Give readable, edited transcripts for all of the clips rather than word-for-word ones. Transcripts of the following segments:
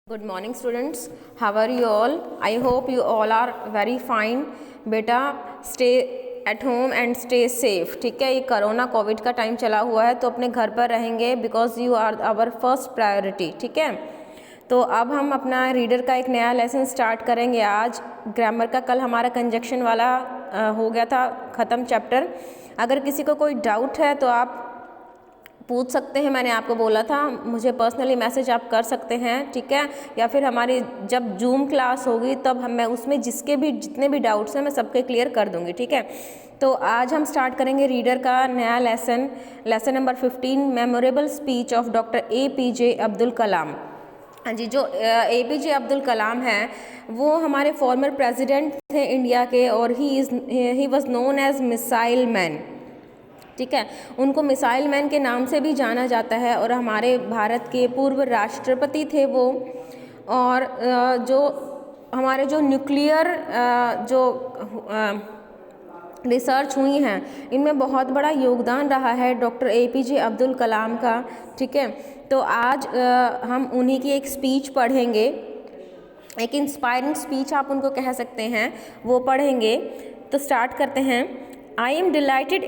Good morning students, how are you all? I hope you all are very fine. बेटा stay at home and stay safe. ठीक है, ये corona Covid का time चला हुआ है तो अपने घर पर रहेंगे because you are our first priority. ठीक है, तो अब हम अपना रीडर का एक नया लेसन स्टार्ट करेंगे आज. ग्रामर का कल हमारा कंजक्शन वाला हो गया था ख़त्म चैप्टर. अगर किसी को कोई डाउट है तो आप पूछ सकते हैं. मैंने आपको बोला था मुझे पर्सनली मैसेज आप कर सकते हैं. ठीक है, या फिर हमारी जब जूम क्लास होगी तब मैं उसमें जितने भी डाउट्स हैं मैं सबके क्लियर कर दूंगी. ठीक है, तो आज हम स्टार्ट करेंगे रीडर का नया lesson number 15 memorable speech of doctor APJ Abdul Kalam. हाँ जी, जो APJ अब्दुल कलाम हैं वो हमारे फॉर्मर प्रेसिडेंट थे इंडिया के और he was known as missile man. ठीक है, उनको मिसाइल मैन के नाम से भी जाना जाता है और हमारे भारत के पूर्व राष्ट्रपति थे वो. और जो हमारे जो न्यूक्लियर जो रिसर्च हुई हैं इनमें बहुत बड़ा योगदान रहा है डॉक्टर APJ अब्दुल कलाम का. ठीक है, तो आज हम उन्हीं की एक स्पीच पढ़ेंगे, एक इंस्पायरिंग स्पीच आप उनको कह सकते हैं, वो पढ़ेंगे. तो स्टार्ट करते हैं. I am delighted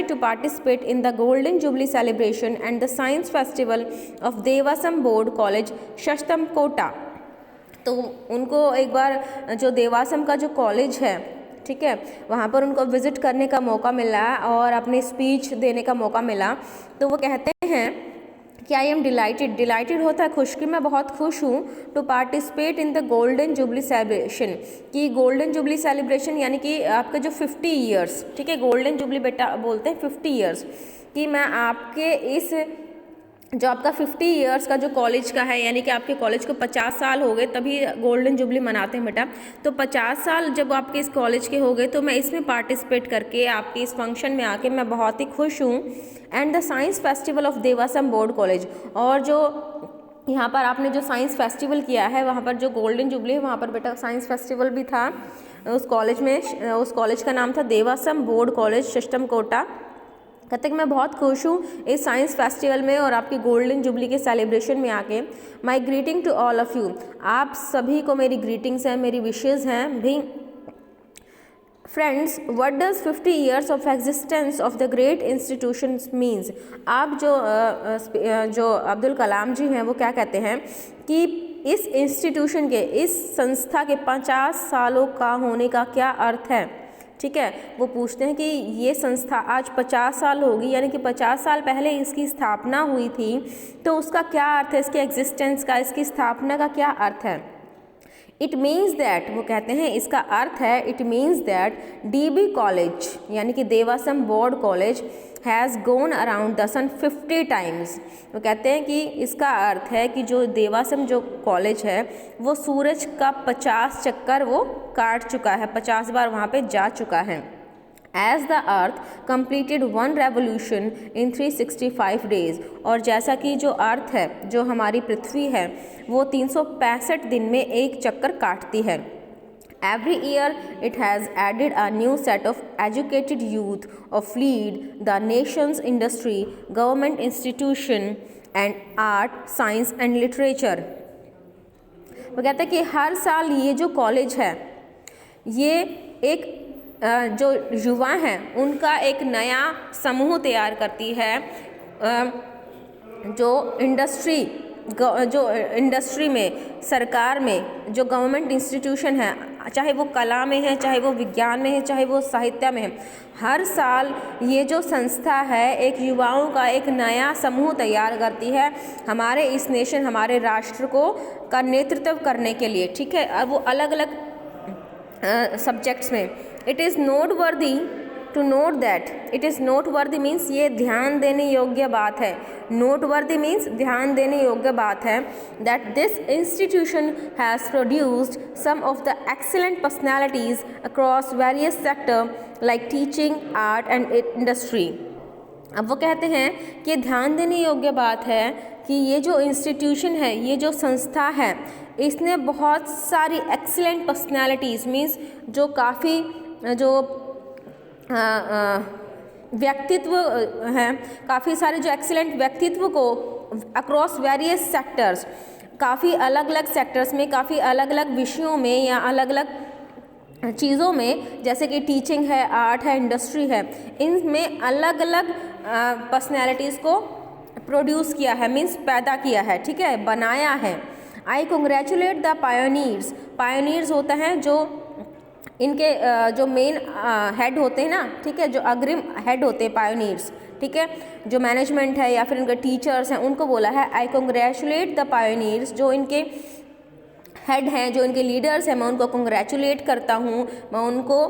to participate in the Golden Jubilee celebration and the Science Festival of Devasam Board College, Shastamkota. तो उनको एक बार जो देवासम का जो कॉलेज है, ठीक है, वहाँ पर उनको विज़िट करने का मौका मिला और अपनी स्पीच देने का मौका मिला. तो वो कहते हैं कि आई एम डिलाइटेड होता है खुश, कि मैं बहुत खुश हूँ. To participate in the golden jubilee celebration, कि गोल्डन जुबली सेलिब्रेशन यानी कि आपके जो 50 ईयर्स, ठीक है, गोल्डन जुबली बेटा बोलते हैं 50 ईयर्स, कि मैं आपके इस जो आपका 50 ईयर्स का जो कॉलेज का है, यानी कि आपके कॉलेज को 50 साल हो गए तभी गोल्डन जुबली मनाते हैं बेटा. तो 50 साल जब आपके इस कॉलेज के हो गए तो मैं इसमें पार्टिसिपेट करके आपके इस फंक्शन में आके मैं बहुत ही खुश हूँ. And the science festival of Devaswom board college, और जो यहाँ पर आपने जो साइंस फेस्टिवल किया है वहाँ पर जो गोल्डन जुबली है वहाँ पर बेटा साइंस फेस्टिवल भी था उस कॉलेज में. उस कॉलेज का नाम था देवासम बोर्ड कॉलेज शस्टमकोटा. कहते हैं कि मैं बहुत खुश हूँ इस साइंस फेस्टिवल में और आपकी गोल्डन जुबली के सेलिब्रेशन में आके. My greeting to all of you, आप सभी को मेरी ग्रीटिंग्स हैं, मेरी विशेज़ हैं भी. Friends, what does 50 years of existence of the great institutions means. आप जो अब्दुल कलाम जी हैं वो क्या कहते हैं कि इस इंस्टीट्यूशन के, इस संस्था के 50 सालों का होने का क्या अर्थ है. ठीक है, वो पूछते हैं कि ये संस्था आज 50 साल होगी, यानी कि 50 साल पहले इसकी स्थापना हुई थी, तो उसका क्या अर्थ है, इसके एग्जिस्टेंस का, इसकी स्थापना का क्या अर्थ है. इट मीन्स दैट, वो कहते हैं इसका अर्थ है, it means that DB college यानी कि Devaswom board college has gone around the sun 50 times. वो कहते हैं कि इसका अर्थ है कि जो देवासम जो कॉलेज है वो सूरज का 50 चक्कर वो काट चुका है, 50 बार वहाँ पे जा चुका है. As the Earth completed one revolution in 365 days, और जैसा कि जो अर्थ है, जो हमारी पृथ्वी है, वो 365 दिन में एक चक्कर काटती है. Every year it has added a new set of educated youth of lead the nation's industry, government institution and art, science and literature. वो कहते हैं कि हर साल ये जो कॉलेज है ये एक जो युवा हैं उनका एक नया समूह तैयार करती है. जो इंडस्ट्री में, सरकार में, जो गवर्नमेंट इंस्टीट्यूशन है, चाहे वो कला में है, चाहे वो विज्ञान में है, चाहे वो साहित्य में है, हर साल ये जो संस्था है एक युवाओं का एक नया समूह तैयार करती है हमारे इस नेशन, हमारे राष्ट्र को का नेतृत्व करने के लिए. ठीक है, अब वो अलग अलग सब्जेक्ट्स में. It is noteworthy to note that, it is noteworthy means ये ध्यान देने योग्य बात है. नोटवर्दी मीन्स ध्यान देने योग्य बात है. That this institution has produced some of the excellent personalities across various sector like teaching, art and industry. अब वो कहते हैं कि ध्यान देने योग्य बात है कि ये जो इंस्टीट्यूशन है, ये जो संस्था है, इसने बहुत सारी एक्सीलेंट पर्सनैलिटीज़ मीन्स जो काफ़ी जो व्यक्तित्व हैं, काफ़ी सारे जो एक्सीलेंट व्यक्तित्व को अक्रॉस वेरियस सेक्टर्स, काफ़ी अलग अलग सेक्टर्स में, काफ़ी अलग अलग विषयों में या अलग अलग चीज़ों में, जैसे कि टीचिंग है, आर्ट है, इंडस्ट्री है, इनमें अलग अलग पर्सनैलिटीज़ को प्रोड्यूस किया है, मीन्स पैदा किया है, ठीक है, बनाया है। आई कंग्रेचुलेट द पायोनियर्स। पायोनियर्स होता है जो इनके जो मेन हेड होते हैं ना, ठीक है, जो अग्रिम हेड होते हैं पायोनियर्स, ठीक है, जो मैनेजमेंट है या फिर उनके टीचर्स हैं, उनको बोला है आई कंग्रेचुलेट द पायोनियर्स। जो इनके हेड हैं, जो इनके लीडर्स हैं, मैं उनको कंग्रेचुलेट करता हूँ, मैं उनको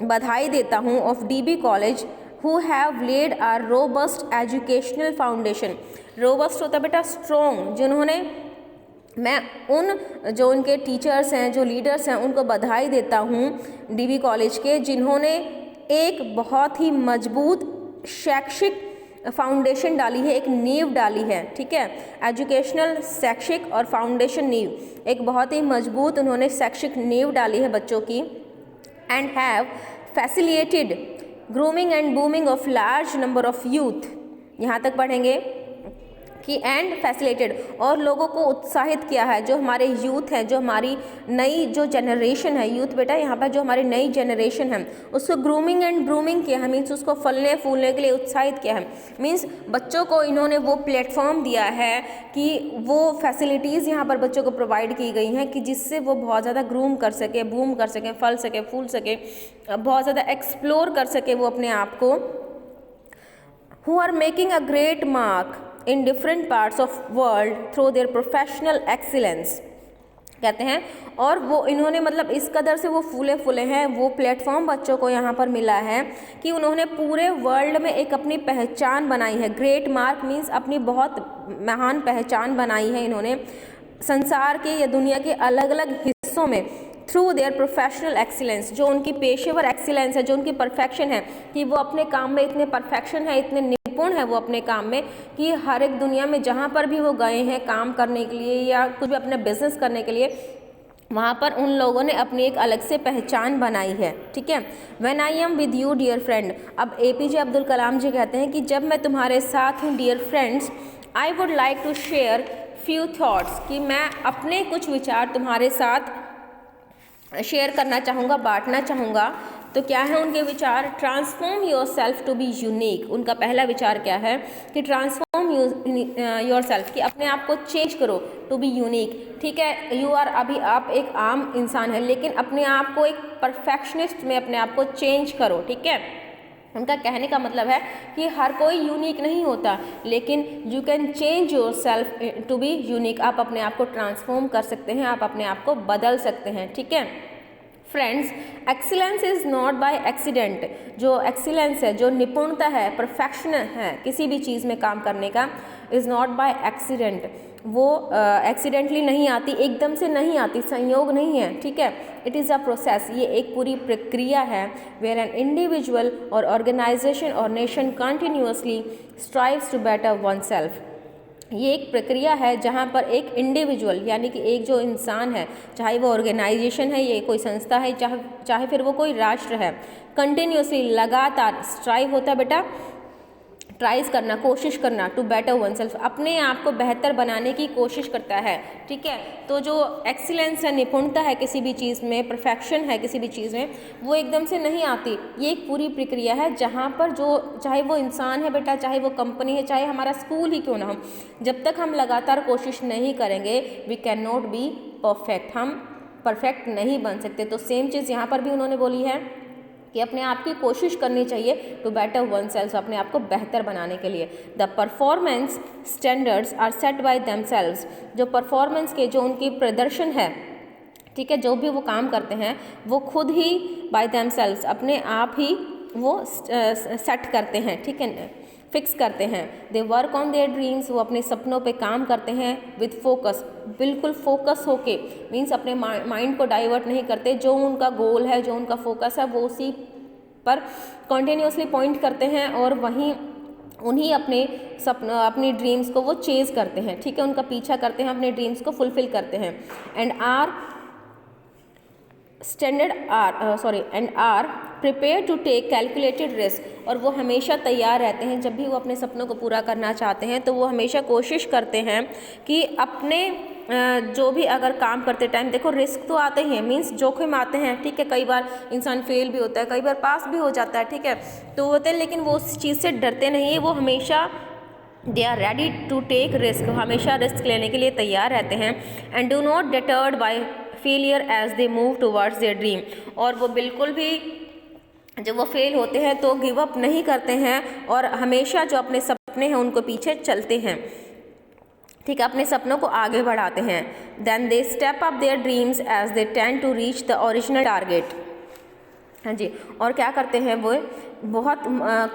बधाई देता हूँ, of dB college who have led a robust educational foundation. Robust होता है बेटा स्ट्रॉन्ग, जिन्होंने, मैं उन जो उनके टीचर्स हैं, जो लीडर्स हैं, उनको बधाई देता हूँ डीबी कॉलेज के, जिन्होंने एक बहुत ही मजबूत शैक्षिक फाउंडेशन डाली है, एक नींव डाली है, ठीक है, एजुकेशनल शैक्षिक और फाउंडेशन नींव, एक बहुत ही मजबूत उन्होंने शैक्षिक नींव डाली है बच्चों की। And have facilitated grooming and booming of large number of youth, यहाँ तक पढ़ेंगे कि एंड फैसिलिटेटेड, और लोगों को उत्साहित किया है, जो हमारे यूथ हैं, जो हमारी नई जो जनरेशन है, यूथ बेटा यहाँ पर जो हमारी नई जनरेशन है, उसको ग्रूमिंग एंड ब्रूमिंग किया है, मीन्स उसको फलने फूलने के लिए उत्साहित किया है, मीन्स बच्चों को इन्होंने वो प्लेटफॉर्म दिया है कि वो फैसिलिटीज़ यहाँ पर बच्चों को प्रोवाइड की गई हैं कि जिससे वो बहुत ज़्यादा ग्रूम कर सके, बूम कर सके, फल सके, फूल सके, बहुत ज़्यादा एक्सप्लोर कर सके वो अपने आप को। Who are making a great mark in different parts of world through their professional excellence, कहते हैं, और वो इन्होंने मतलब इस कदर से वो फूले फूले हैं, वो प्लेटफॉर्म बच्चों को यहाँ पर मिला है कि उन्होंने पूरे वर्ल्ड में एक अपनी पहचान बनाई है। ग्रेट मार्क मीन्स अपनी बहुत महान पहचान बनाई है इन्होंने संसार के या दुनिया के अलग अलग हिस्सों में, थ्रू देयर प्रोफेशनल एक्सीलेंस, जो उनकी पेशेवर एक्सीलेंस है, जो उनकी परफेक्शन है, कि वो अपने काम में इतने परफेक्शन है, इतने निपुण है वो अपने काम में, कि हर एक दुनिया में जहाँ पर भी वो गए हैं काम करने के लिए या कुछ भी अपने बिजनेस करने के लिए, वहाँ पर उन लोगों ने अपनी एक अलग से पहचान बनाई है, ठीक है। When I am with you dear friend, अब APJ अब्दुल कलाम जी कहते हैं कि जब मैं तुम्हारे साथ हूँ dear friends, I would like to share few thoughts, कि मैं अपने कुछ विचार तुम्हारे साथ शेयर करना चाहूँगा, बांटना चाहूँगा। तो क्या है उनके विचार? Transform yourself to be unique. उनका पहला विचार क्या है कि ट्रांसफॉर्म योर सेल्फ, कि अपने आप को चेंज करो, टू बी यूनिक, ठीक है। यू आर, अभी आप एक आम इंसान है, लेकिन अपने आप को एक परफेक्शनिस्ट में अपने आप को चेंज करो, ठीक है। उनका कहने का मतलब है कि हर कोई यूनिक नहीं होता, लेकिन you can change yourself to be unique. आप अपने आप को ट्रांसफॉर्म कर सकते हैं, आप अपने आप को बदल सकते हैं, ठीक है। Friends, excellence is not by accident. जो एक्सीलेंस है, जो निपुणता है, परफेक्शन है किसी भी चीज़ में काम करने का, इज़ नॉट बाय एक्सीडेंट। वो एक्सीडेंटली नहीं आती, एकदम से नहीं आती, संयोग नहीं है, ठीक है। इट इज़ अ प्रोसेस, ये एक पूरी प्रक्रिया है। Where an individual or organisation or nation continuously strives to better oneself. ये एक प्रक्रिया है जहाँ पर एक इंडिविजुअल, यानी कि एक जो इंसान है, चाहे वो ऑर्गेनाइजेशन है, ये कोई संस्था है, चाहे फिर वो कोई राष्ट्र है, कंटिन्यूसली लगातार स्ट्राइव होता है बेटा, ट्राइज करना, कोशिश करना, टू बेटर वन सेल्फ, अपने आप को बेहतर बनाने की कोशिश करता है, ठीक है। तो जो एक्सीलेंस है, निपुणता है किसी भी चीज़ में, परफेक्शन है किसी भी चीज़ में, वो एकदम से नहीं आती। ये एक पूरी प्रक्रिया है जहाँ पर जो, चाहे वो इंसान है बेटा, चाहे वो कंपनी है, चाहे हमारा स्कूल ही क्यों ना हो, जब तक हम लगातार कोशिश नहीं करेंगे, we can not be perfect, हम परफेक्ट नहीं बन सकते। तो सेम चीज़ यहाँ पर भी उन्होंने बोली है कि अपने आप की कोशिश करनी चाहिए टू बेटर वन सेल्फ, अपने आप को बेहतर बनाने के लिए। The performance standards are set by themselves. जो परफॉर्मेंस के, जो उनकी प्रदर्शन है, ठीक है, जो भी वो काम करते हैं, वो खुद ही बाय देमसेल्व्स, अपने आप ही वो सेट करते हैं, ठीक है, फिक्स करते हैं। They work on their dreams, वो अपने सपनों पे काम करते हैं विद फोकस, बिल्कुल फोकस होके, मीन्स अपने माइंड को डाइवर्ट नहीं करते। जो उनका गोल है, जो उनका फोकस है, वो उसी पर कंटिन्यूसली पॉइंट करते हैं और वहीं उन्हीं अपने सपना, अपनी ड्रीम्स को वो चेज करते हैं, ठीक है, उनका पीछा करते हैं, अपने ड्रीम्स को फुलफिल करते हैं। And are prepare to take calculated risk, और वो हमेशा तैयार रहते हैं जब भी वो अपने सपनों को पूरा करना चाहते हैं तो वो हमेशा कोशिश करते हैं कि अपने जो भी अगर काम करते टाइम, देखो रिस्क तो आते ही हैं, मीन्स जोखिम आते हैं, ठीक है, कई बार इंसान फेल भी होता है, कई बार पास भी हो जाता है, ठीक है, तो होते हैं, लेकिन वो उस चीज़ से डरते नहीं है, वो हमेशा they are ready to take risk, हमेशा रिस्क लेने के लिए तैयार रहते हैं। And do not deterred by failure as they move towards their dream, और वो बिल्कुल भी जब वो फेल होते हैं तो गिव अप नहीं करते हैं और हमेशा जो अपने सपने हैं उनको पीछे चलते हैं, ठीक है, अपने सपनों को आगे बढ़ाते हैं। Then they step up their dreams as they tend to reach the original target. हाँ जी, और क्या करते हैं वो बहुत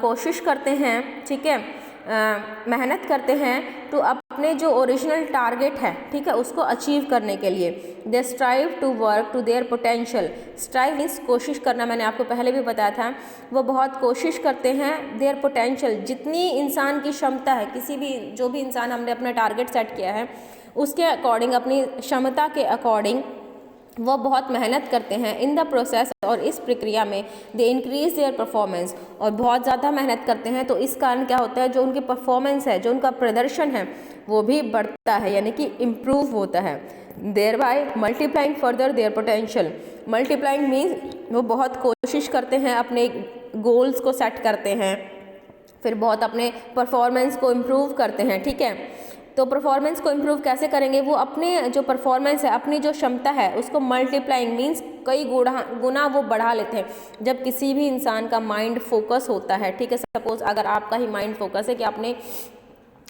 कोशिश करते हैं, ठीक है, मेहनत करते हैं तो अपने जो ओरिजिनल टारगेट है, ठीक है, उसको अचीव करने के लिए। They strive to work to their potential, strive means कोशिश करना, मैंने आपको पहले भी बताया था, वो बहुत कोशिश करते हैं देयर पोटेंशियल, जितनी इंसान की क्षमता है, किसी भी जो भी इंसान हमने अपना टारगेट सेट किया है उसके अकॉर्डिंग, अपनी क्षमता के अकॉर्डिंग वो बहुत मेहनत करते हैं इन द प्रोसेस, और इस प्रक्रिया में दे इंक्रीज देयर परफॉर्मेंस, और बहुत ज़्यादा मेहनत करते हैं तो इस कारण क्या होता है, जो उनकी परफॉर्मेंस है, जो उनका प्रदर्शन है वो भी बढ़ता है, यानी कि इम्प्रूव होता है। Thereby multiplying further their potential, multiplying means वो बहुत कोशिश करते हैं, अपने गोल्स को सेट करते हैं, फिर बहुत अपने परफॉर्मेंस को इम्प्रूव करते हैं, ठीक है। तो परफॉर्मेंस को इम्प्रूव कैसे करेंगे, वो अपने जो परफॉर्मेंस है, अपनी जो क्षमता है उसको मल्टीप्लाइंग मीन्स कई गुना वो बढ़ा लेते हैं। जब किसी भी इंसान का माइंड फोकस होता है, ठीक है, सपोज अगर आपका ही माइंड फोकस है कि आपने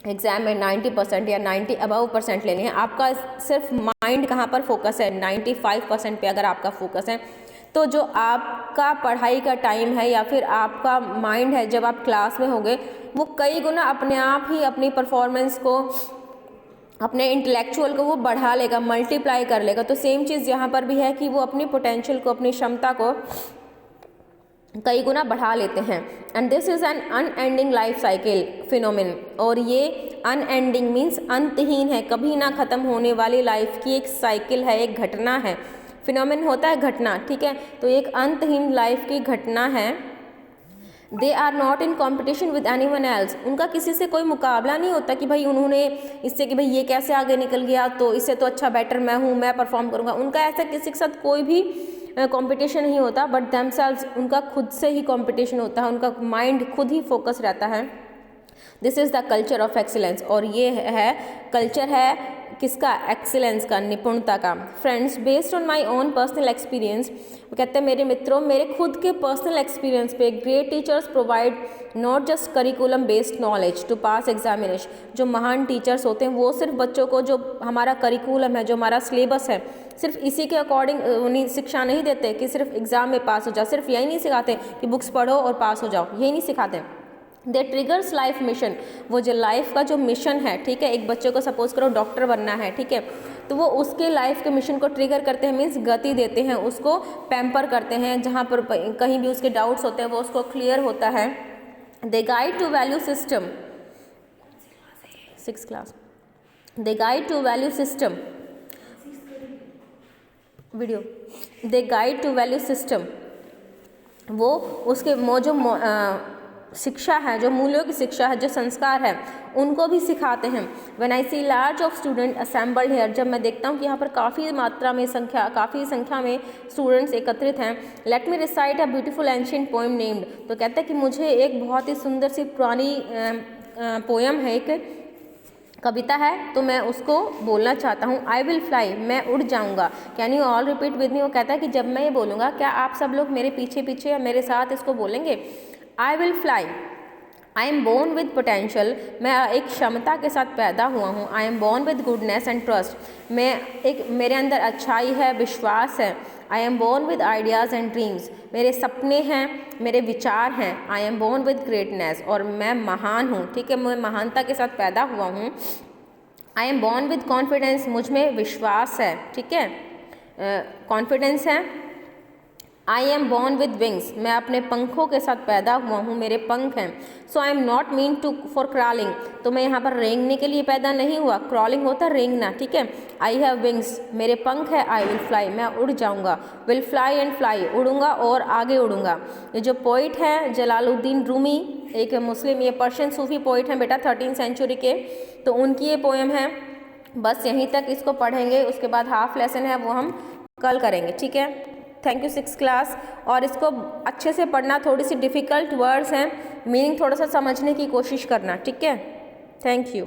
एग्ज़ाम में 90% या 90 अबव% लेने हैं, आपका सिर्फ माइंड कहाँ पर फोकस है, 95% पे अगर आपका फोकस है, तो जो आपका पढ़ाई का टाइम है या फिर आपका माइंड है जब आप क्लास में होंगे, वो कई गुना अपने आप ही अपनी परफॉर्मेंस को, अपने इंटेलेक्चुअल को वो बढ़ा लेगा, मल्टीप्लाई कर लेगा। तो सेम चीज़ यहाँ पर भी है कि वो अपनी पोटेंशियल को, अपनी क्षमता को कई गुना बढ़ा लेते हैं। And this is an unending life cycle phenomenon, और ये अनएंडिंग मीन्स अंतहीन है, कभी ना ख़त्म होने वाली लाइफ की एक साइकिल है, एक घटना है। फिनोमिन होता है घटना, ठीक है, तो एक अंतहीन लाइफ की घटना है। They are not in competition with anyone else, उनका किसी से कोई मुकाबला नहीं होता कि भाई उन्होंने इससे कि भाई ये कैसे आगे निकल गया तो इससे तो अच्छा बेटर मैं हूँ, मैं परफॉर्म करूँगा, उनका ऐसा किसी के साथ कोई भी कंपटीशन नहीं होता, बट देमसेल्व्स, उनका खुद से ही कंपटीशन होता है, उनका माइंड खुद ही फोकस रहता है। This is the culture of excellence, और ये है कल्चर है किसका, एक्सीलेंस का, निपुणता का। Friends, based on my own personal experience, वो कहते हैं मेरे मित्रों, मेरे खुद के पर्सनल एक्सपीरियंस पे, great teachers provide not just curriculum based knowledge to pass examination, जो महान टीचर्स होते हैं वो सिर्फ बच्चों को, जो हमारा करिकुलम है, जो हमारा सिलेबस है, सिर्फ इसी के अकॉर्डिंग उन्हें शिक्षा नहीं देते कि सिर्फ एग्ज़ाम में पास हो जाओ, सिर्फ यही नहीं सिखाते कि बुक्स पढ़ो और पास हो जाओ, यही नहीं सिखाते। दे ट्रिगर्स लाइफ मिशन, वो जो लाइफ का जो मिशन है, ठीक है, एक बच्चे को सपोज करो डॉक्टर बनना है, ठीक है, तो वो उसके लाइफ के मिशन को ट्रिगर करते हैं, मीन्स गति देते हैं, उसको पैम्पर करते हैं, जहाँ पर कहीं भी उसके डाउट्स होते हैं वो उसको क्लियर होता है। The guide to value system, 6th class, the guide to value system video, the guide to value system, वो उसके जो शिक्षा है, जो मूल्यों की शिक्षा है, जो संस्कार है, उनको भी सिखाते हैं। When I see large of student assembled here, जब मैं देखता हूँ कि यहाँ पर काफ़ी संख्या में स्टूडेंट्स एकत्रित हैं। Let me recite a beautiful ancient poem named, तो कहते हैं कि मुझे एक बहुत ही सुंदर सी पुरानी पोएम है, एक कविता है, तो मैं उसको बोलना चाहता हूँ। आई विल फ्लाई, मैं उड़ जाऊँगा। Can you all repeat with me, वो कहता है कि जब मैं ये बोलूँगा क्या आप सब लोग मेरे पीछे पीछे या मेरे साथ इसको बोलेंगे। I will fly, I am born with potential, मैं एक क्षमता के साथ पैदा हुआ हूँ। I am born with goodness and trust, मेरे अंदर अच्छाई है, विश्वास है। I am born with ideas and dreams, मेरे सपने हैं, मेरे विचार हैं। I am born with greatness, और मैं महान हूँ, ठीक है, मैं महानता के साथ पैदा हुआ हूँ। I am born with confidence, मुझ में विश्वास है, ठीक है, कॉन्फिडेंस है। I am born with wings, मैं अपने पंखों के साथ पैदा हुआ हूँ, मेरे पंख हैं। So I am not mean to for crawling, तो मैं यहाँ पर रेंगने के लिए पैदा नहीं हुआ, क्रॉलिंग होता है रेंगना, ठीक है। आई हैव विंग्स, मेरे पंख है। आई विल फ्लाई, मैं उड़ जाऊँगा। विल फ्लाई एंड फ्लाई, उड़ूंगा और आगे उड़ूंगा। ये जो पोइट है जलालुद्दीन रूमी, एक मुस्लिम, ये पर्शियन सूफी पोइट हैं बेटा 13th सेंचुरी के, तो उनकी ये पोएम है। बस यहीं तक इसको पढ़ेंगे, उसके बाद हाफ लेसन है वो हम कल करेंगे, ठीक है। Thank you 6th class. और इसको अच्छे से पढ़ना, थोड़ी सी डिफ़िकल्ट वर्ड्स हैं, मीनिंग थोड़ा सा समझने की कोशिश करना, ठीक है। Thank you.